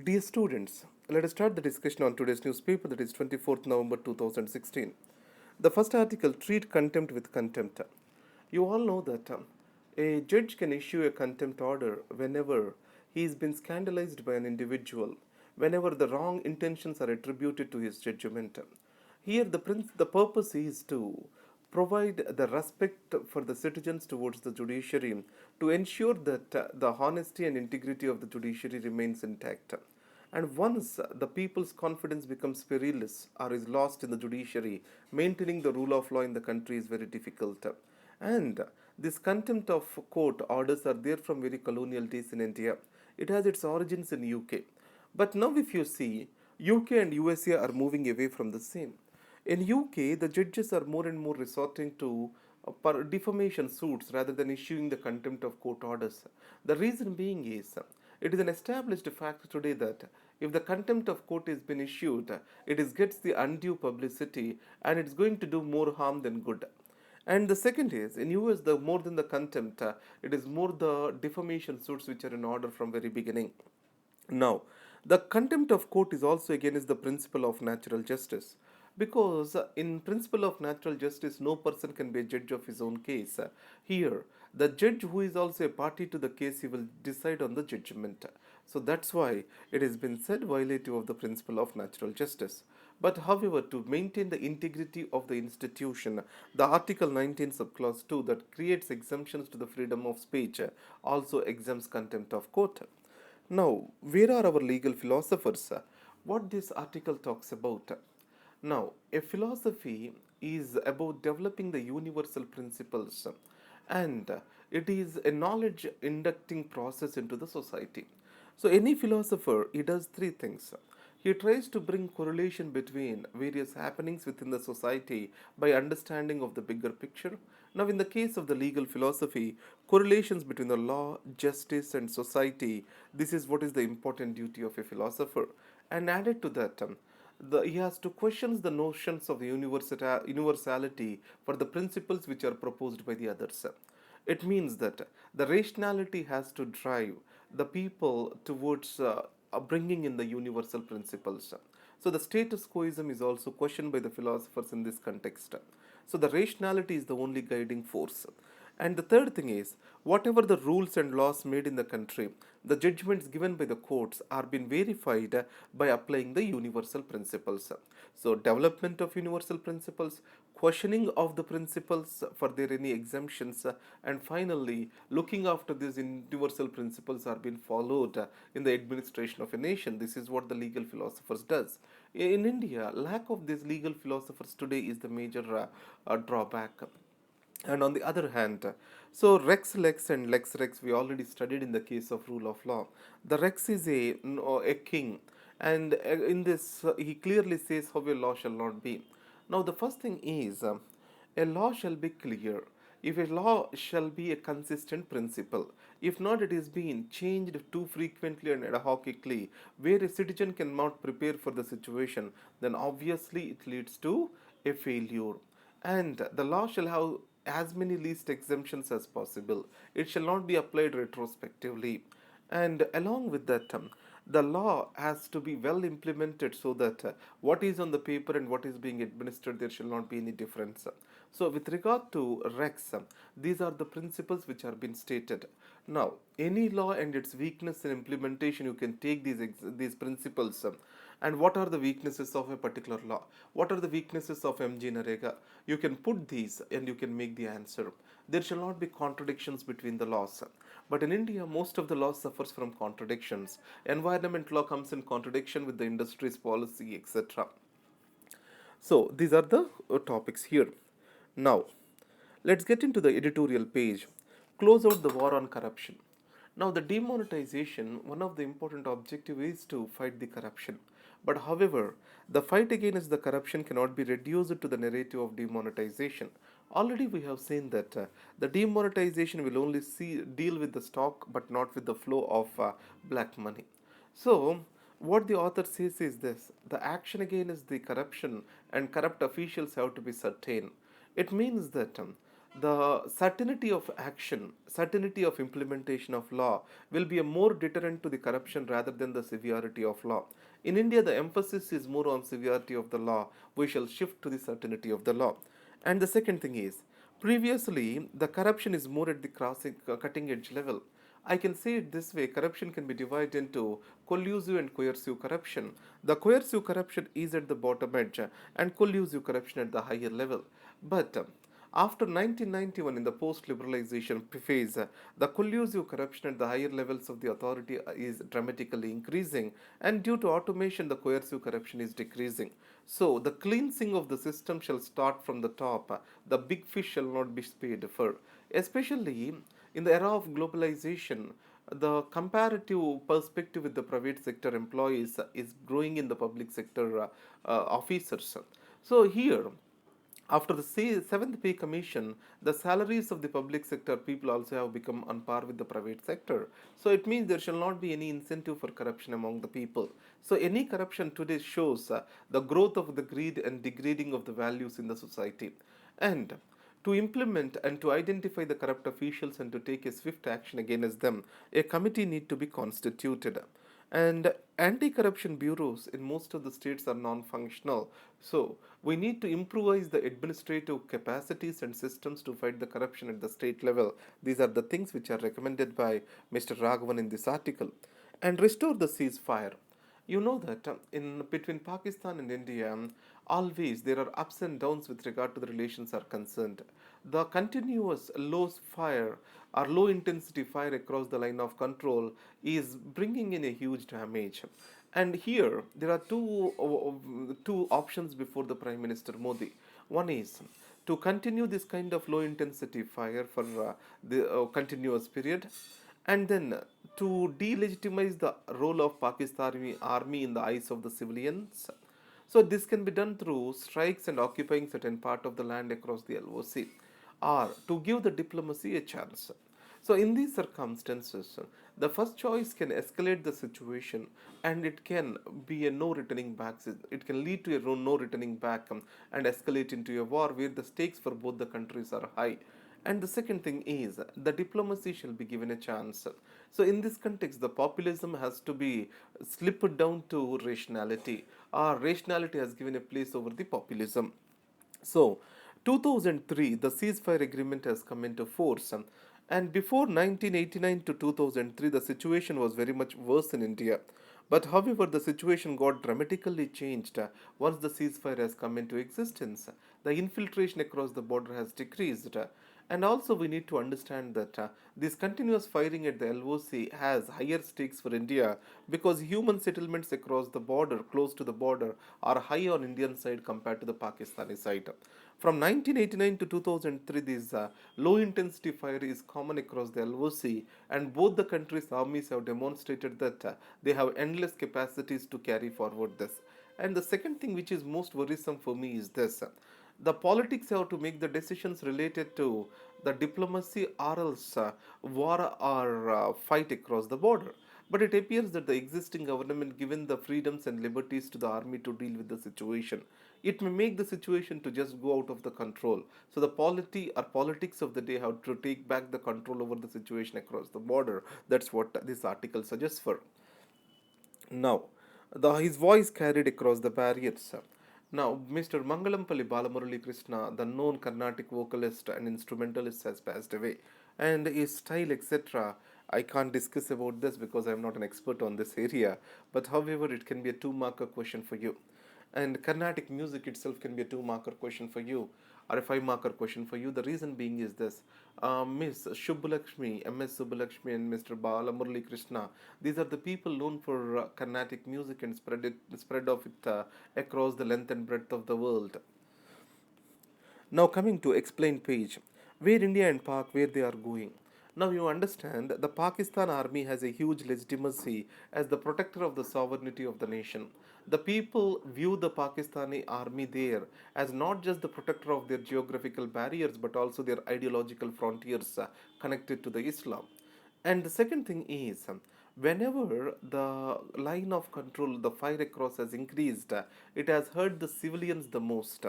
Dear students, let us start the discussion on today's newspaper, that is 24th November 2016. The first article, Treat Contempt with Contempt. You all know that a judge can issue a contempt order whenever he has been scandalized by an individual, whenever the wrong intentions are attributed to his judgment. Here, the purpose is to provide the respect for the citizens towards the judiciary to ensure that the honesty and integrity of the judiciary remains intact. And once the people's confidence becomes perilous or is lost in the judiciary, maintaining the rule of law in the country is very difficult. And this contempt of court orders are there from very colonial days in India. It has its origins in UK. But now if you see, UK and USA are moving away from the same. In UK, the judges are more and more resorting to defamation suits rather than issuing the contempt of court orders. The reason being is it is an established fact today that if the contempt of court is been issued, it is gets the undue publicity and it's going to do more harm than good. And the second is in US, the more than the contempt, it is more the defamation suits which are in order from very beginning. Now, the contempt of court is also against the principle of natural justice because in principle of natural justice no person can be a judge of his own case. Here the judge who is also a party to the case, he will decide on the judgment. So that's why it has been said violative of the principle of natural justice. But however, to maintain the integrity of the institution, the Article 19 subclause 2 that creates exemptions to the freedom of speech also exempts contempt of court. Now, where are our legal philosophers? What this article talks about? Now, a philosophy is about developing the universal principles, and it is a knowledge inducting process into the society. So, any philosopher, he does three things. He tries to bring correlation between various happenings within the society by understanding of the bigger picture. Now, in the case of the legal philosophy, correlations between the law, justice, and society, this is what is the important duty of a philosopher. And added to that, he has to question the notions of the universality for the principles which are proposed by the others. It means that the rationality has to drive the people towards bringing in the universal principles. So the status quoism is also questioned by the philosophers in this context. So the rationality is the only guiding force. And the third thing is, whatever the rules and laws made in the country, the judgments given by the courts are being verified by applying the universal principles. So, development of universal principles, questioning of the principles for their any exemptions, and finally, looking after these universal principles are being followed in the administration of a nation. This is what the legal philosophers does. In India, lack of these legal philosophers today is the major drawback. And on the other hand, so Rex Lex and Lex Rex we already studied in the case of rule of law. The Rex is a king, and in this he clearly says how a law shall not be. Now the first thing is a law shall be clear. If a law shall be a consistent principle, if not, it is being changed too frequently and ad hocically, where a citizen cannot prepare for the situation, then obviously it leads to a failure. And the law shall have as many least exemptions as possible. It shall not be applied retrospectively. And along with that, the law has to be well implemented so that what is on the paper and what is being administered, there shall not be any difference. So, with regard to Rex, these are the principles which are being stated. Now, any law and its weakness in implementation, you can take these principles. And what are the weaknesses of a particular law? What are the weaknesses of MG Narega? You can put these and you can make the answer. There shall not be contradictions between the laws. But in India, most of the law suffers from contradictions. Environment law comes in contradiction with the industry's policy, etc. So these are the topics here. Now, let's get into the editorial page. Close out the war on corruption. Now, the demonetization, one of the important objective is to fight the corruption. But however, the fight against the corruption cannot be reduced to the narrative of demonetization. Already we have seen that the demonetization will only deal with the stock but not with the flow of black money. So, what the author says is this: the action against the corruption and corrupt officials have to be certain. It means that the certainty of action, certainty of implementation of law will be a more deterrent to the corruption rather than the severity of law. In India, the emphasis is more on severity of the law. We shall shift to the certainty of the law. And the second thing is, previously, the corruption is more at the cutting edge level. I can say it this way: corruption can be divided into collusive and coercive corruption. The coercive corruption is at the bottom edge and collusive corruption at the higher level. But after 1991, in the post liberalization phase, the collusive corruption at the higher levels of the authority is dramatically increasing, and due to automation, the coercive corruption is decreasing. So, the cleansing of the system shall start from the top. The big fish shall not be paid for. Especially in the era of globalization, the comparative perspective with the private sector employees is growing in the public sector officers. So, here, after the seventh pay commission, the salaries of the public sector people also have become on par with the private sector. So it means there shall not be any incentive for corruption among the people. So any corruption today shows the growth of the greed and degrading of the values in the society. And to implement and to identify the corrupt officials and to take a swift action against them, a committee need to be constituted. And anti-corruption bureaus in most of the states are non-functional. So we need to improvise the administrative capacities and systems to fight the corruption at the state level. These are the things which are recommended by Mr. Raghavan in this article. And restore the ceasefire. You know that in between Pakistan and India, always there are ups and downs with regard to the relations are concerned. The continuous low fire or low intensity fire across the line of control is bringing in a huge damage. And here there are two options before the Prime Minister Modi. One is to continue this kind of low intensity fire for the continuous period, and then to delegitimize the role of Pakistani army in the eyes of the civilians. So this can be done through strikes and occupying certain part of the land across the LOC, or to give the diplomacy a chance. So in these circumstances, the first choice can escalate the situation, and it can be a no returning back. It can lead to a no returning back and escalate into a war where the stakes for both the countries are high. And the second thing is the diplomacy shall be given a chance. So, in this context, the populism has to be slipped down to rationality, or rationality has given a place over the populism. So, 2003, the ceasefire agreement has come into force. And before 1989 to 2003, the situation was very much worse in India. But however, the situation got dramatically changed once the ceasefire has come into existence. The infiltration across the border has decreased. And also, we need to understand that this continuous firing at the LOC has higher stakes for India because human settlements across the border, close to the border, are high on Indian side compared to the Pakistani side. From 1989 to 2003, this low intensity fire is common across the LOC, and both the countries' armies have demonstrated that they have endless capacities to carry forward this. And the second thing, which is most worrisome for me, is this: the politics have to make the decisions related to the diplomacy or else war or fight across the border. But it appears that the existing government given the freedoms and liberties to the army to deal with the situation. It may make the situation to just go out of the control. So the polity or politics of the day have to take back the control over the situation across the border. That's what this article suggests for. Now, his voice carried across the barriers. Now, Mr. Mangalampalli Balamurali Krishna, the known Carnatic vocalist and instrumentalist, has passed away. And his style, etc., I can't discuss about this because I'm not an expert on this area. But however, it can be a two-marker question for you. And Carnatic music itself can be a two-marker question for you, or a five-marker question for you. The reason being is this: Miss Shubhalakshmi, MS Subbalakshmi, and Mr. Balamurali Krishna. These are the people known for Carnatic music and spread of it across the length and breadth of the world. Now coming to explain page, where India and Pak, where they are going. Now you understand the Pakistan army has a huge legitimacy as the protector of the sovereignty of the nation. The people view the Pakistani army there as not just the protector of their geographical barriers but also their ideological frontiers connected to the Islam. And the second thing is, whenever the line of control, the fire across has increased, it has hurt the civilians the most,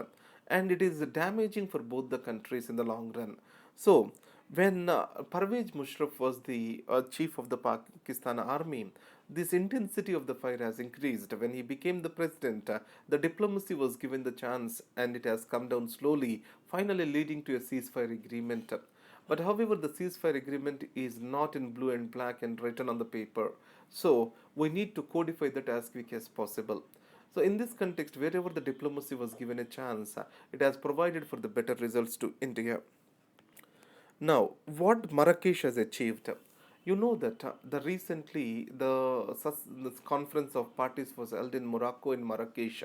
and it is damaging for both the countries in the long run. So, when Parvez Musharraf was the chief of the Pakistan army, this intensity of the fire has increased. When he became the president, the diplomacy was given the chance and it has come down slowly, finally leading to a ceasefire agreement. But however, the ceasefire agreement is not in blue and black and written on the paper. So, we need to codify that as quick as possible. So, in this context, wherever the diplomacy was given a chance, it has provided for the better results to India. Now, what Marrakesh has achieved, you know that the recently this conference of parties was held in Morocco in Marrakesh.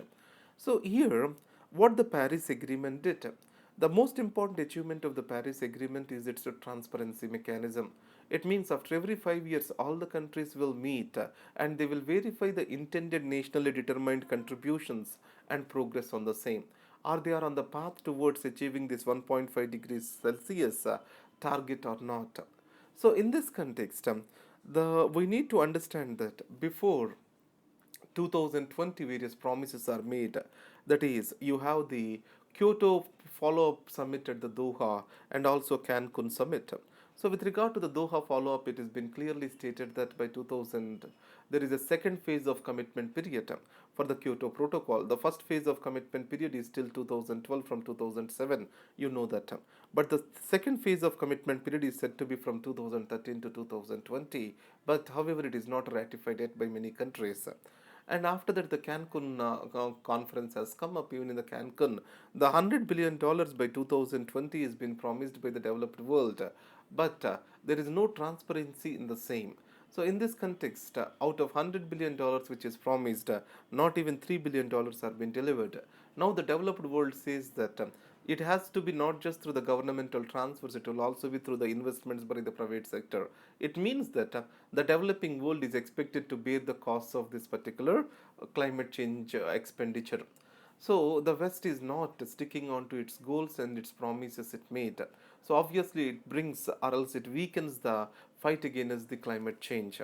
So here, what the Paris Agreement did, the most important achievement of the Paris Agreement is its transparency mechanism. It means after every 5 years, all the countries will meet and they will verify the intended nationally determined contributions and progress on the same, or they are on the path towards achieving this 1.5 degrees Celsius target or not. So, in this context, the we need to understand that before 2020 various promises are made. That is, you have the Kyoto follow-up summit at the Doha and also Cancun summit. So with regard to the Doha follow-up, it has been clearly stated that by 2000 there is a second phase of commitment period for the Kyoto Protocol. The first phase of commitment period is till 2012 from 2007. You know that. But the second phase of commitment period is said to be from 2013 to 2020. But however, it is not ratified yet by many countries. And after that, the Cancun conference has come up. Even in the Cancun, the $100 billion by 2020 has been promised by the developed world, but there is no transparency in the same. So, in this context, out of $100 billion which is promised, not even $3 billion are being delivered. Now, the developed world says that it has to be not just through the governmental transfers, it will also be through the investments by the private sector. It means that the developing world is expected to bear the costs of this particular climate change expenditure. So the West is not sticking on to its goals and its promises it made. So obviously it brings or else it weakens the fight against the climate change.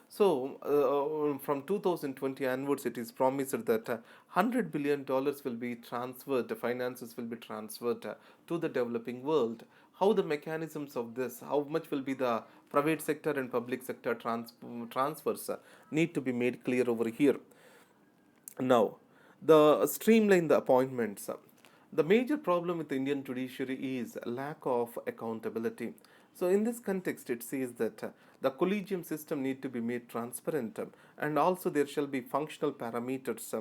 So from 2020 onwards, it is promised that $100 billion will be transferred, the finances will be transferred to the developing world. How the mechanisms of this, how much will be the private sector and public sector transfers need to be made clear over here. Now, the streamline the appointments. The major problem with the Indian judiciary is lack of accountability. So, in this context, it says that the collegium system need to be made transparent, and also there shall be functional parameters,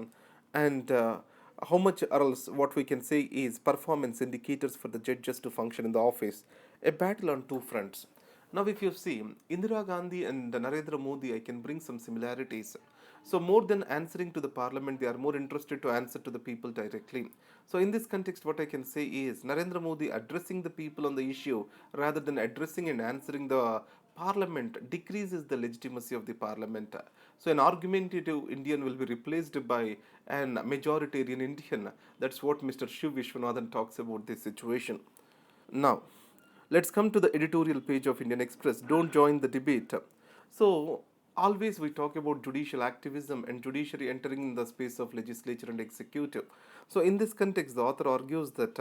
and how much or else what we can say is performance indicators for the judges to function in the office. A battle on two fronts. Now, if you see Indira Gandhi and Narendra Modi, I can bring some similarities. So, more than answering to the parliament, they are more interested to answer to the people directly. So, in this context, what I can say is Narendra Modi addressing the people on the issue rather than addressing and answering the parliament decreases the legitimacy of the parliament. So, an argumentative Indian will be replaced by an majoritarian Indian. That's what Mr. Shiv Vishwanathan talks about this situation. Now, let's come to the editorial page of Indian Express. Don't join the debate. So, always we talk about judicial activism and judiciary entering in the space of legislature and executive. So, in this context, the author argues that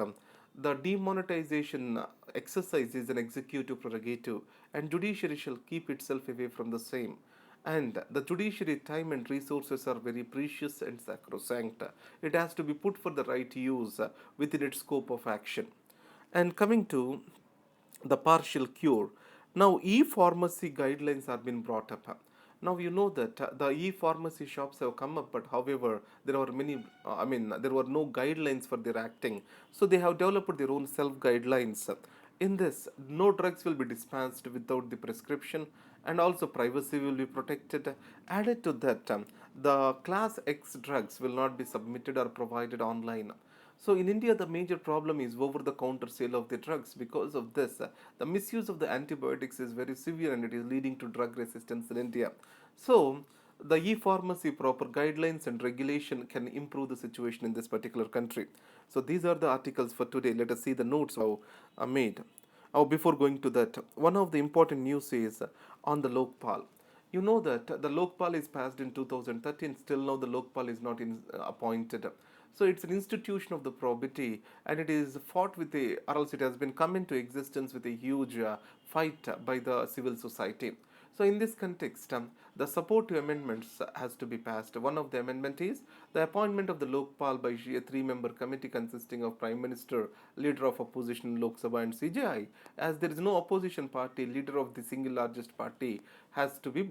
the demonetization exercise is an executive prerogative, and judiciary shall keep itself away from the same. And the judiciary time and resources are very precious and sacrosanct. It has to be put for the right use within its scope of action. And coming to the partial cure, now e-pharmacy guidelines are being brought up. Now you know that the e-pharmacy shops have come up, but however there are many. There were no guidelines for their acting, so they have developed their own self guidelines. In this, no drugs will be dispensed without the prescription, and also privacy will be protected. Added to that, the class X drugs will not be submitted or provided online. So in India, the major problem is over-the-counter sale of the drugs. Because of this, the misuse of the antibiotics is very severe and it is leading to drug resistance in India. So the e-pharmacy proper guidelines and regulation can improve the situation in this particular country. So these are the articles for today. Let us see the notes how are made. Before going to that, one of the important news is on the Lokpal. You know that the Lokpal is passed in 2013, still now the Lokpal is not appointed. So it's an institution of the probity, and it is fought with a, or else it has been come into existence with a huge fight by the civil society. So in this context, the support to amendments has to be passed. One of the amendment is the appointment of the Lokpal by a three-member committee consisting of Prime Minister, Leader of Opposition Lok Sabha and CJI. As there is no opposition party, leader of the single largest party has to be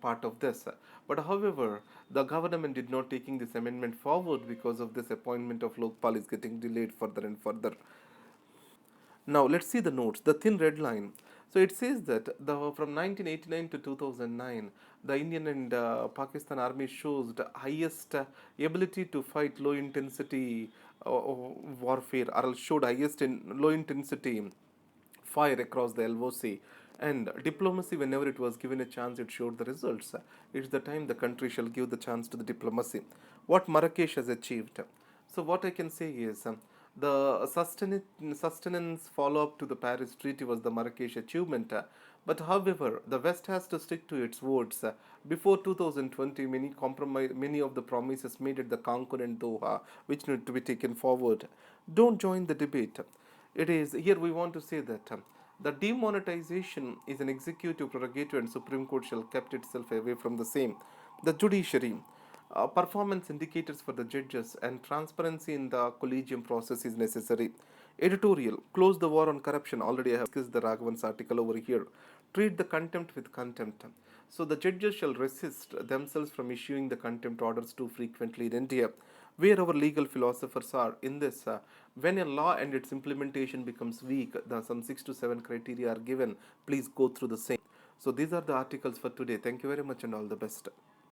part of this. But however, the government did not taking this amendment forward because of this appointment of Lokpal is getting delayed further and further. Now let's see the notes. The thin red line. So it says that from 1989 to 2009, the Indian and Pakistan army shows the highest ability to fight low intensity warfare, or showed highest in low intensity fire across the LOC. And diplomacy, whenever it was given a chance, it showed the results. It's the time the country shall give the chance to the diplomacy. What Marrakesh has achieved. So, what I can say is the sustenance follow up to the Paris Treaty was the Marrakesh achievement. But however, the West has to stick to its words. Before 2020, many of the promises made at the Cancun and Doha, which need to be taken forward. Don't join the debate. It is here we want to say that the demonetization is an executive prerogative and Supreme Court shall kept itself away from the same. The judiciary, performance indicators for the judges and transparency in the collegium process is necessary. Editorial, close the war on corruption. Already I have discussed the Raghavan's article over here. Treat the contempt with contempt. So the judges shall resist themselves from issuing the contempt orders too frequently in India. Where our legal philosophers are in this, when a law and its implementation becomes weak, some 6 to 7 criteria are given. Please go through the same. So these are the articles for today. Thank you very much and all the best.